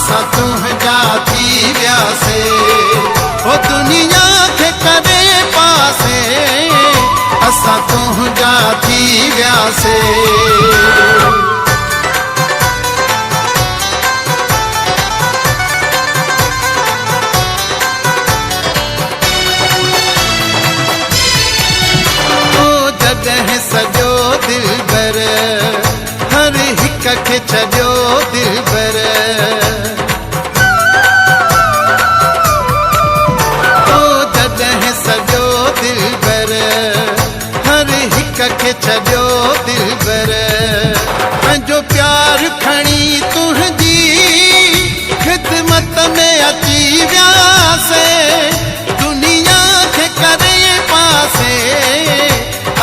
असां तुंहिंजा थी वियासे ओ दुनिया खे करे पासे असां तुंहिंजा थी वियासे सजो दिलबर हर हिक खे छॾियो दिलबर ओ जॾहिं सजो दिलबर हर हिक खे छॾियो दिलबर पंहिंजो प्यार खणी तुंहिंजी ख़िदमत में अची वियासे दुनिया खे करे पासे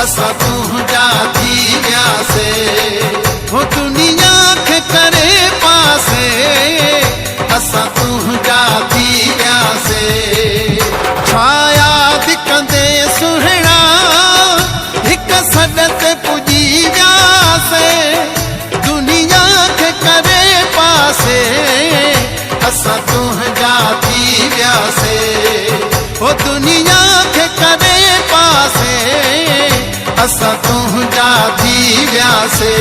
असां तुंहिंजा थी वियासे हो दुनिया खे करे पासे असां तुंहिंजा थी वियासे छा यादि कंदे सुहिणा हिक सॾ ते पुॼी वियासे दुनिया खे करे पासे असां तुंहिंजा थी वियासे हो दुनिया खे करे पासे असां तुंहिंजा थी वियासे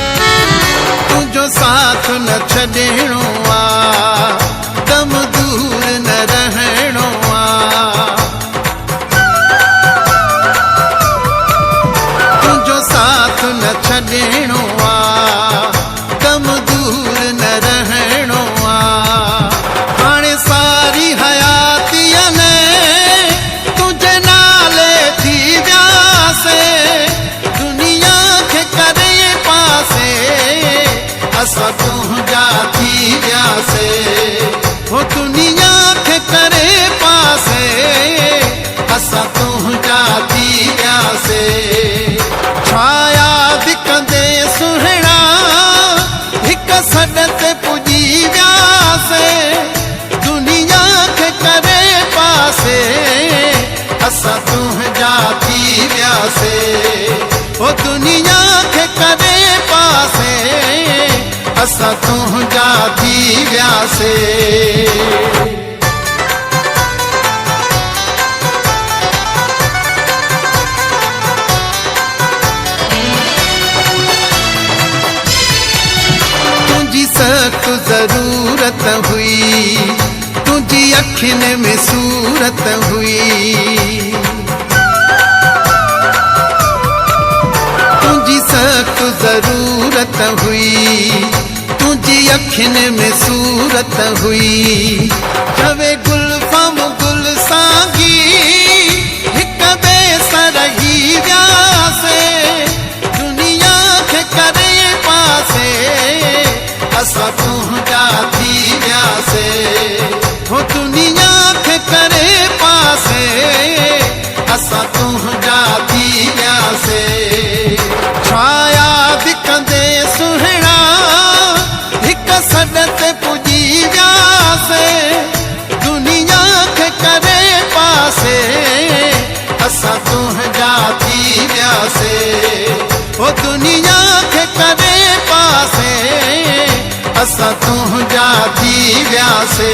तुंहिंजो साथ न छॾिणो आहे दम दूर न रहणो आहे तुंहिंजो साथ न छॾिणो आहे दम दूर न रहणो आहे हाणे सारी हयातीअ में तुंहिंजे नाले थी वियासे दुनिया खे करे पासे असां तुंहिंजा थी वियासे हो दुनिया खे करे पासे असां तुंहिंजा थी वियासे छा यादि कंदे सुहिणा हिक सॾ ते पुॼी वियासे दुनिया खे करे पासे असां तुंहिंजा थी वियासे ओ दुनिया खे करे पासे असां तुंहिंजा थी वियासे सख्त ज़रूरत हुई तुझी अखियुनि में सूरत हुई तुझी सख्त ज़रूरत हुई तुझी अखियुनि में सूरत हुई चवे गुलफम गुल सागी हिक ॿिए सां रही वियासे दुनिया खे करे पासे असां तुंहिंजा थी वियासे हो दुनिया खे करे पासे असां तुंहिंजा थी वियासे छा यादि कंदे सुहिणा हिक सॾ ते पुॼी वियासे दुनिया खे करे पासे असां तुंहिंजा थी वियासे हो दुनिया खे करे पासे असां तुंहिंजा थी वियासे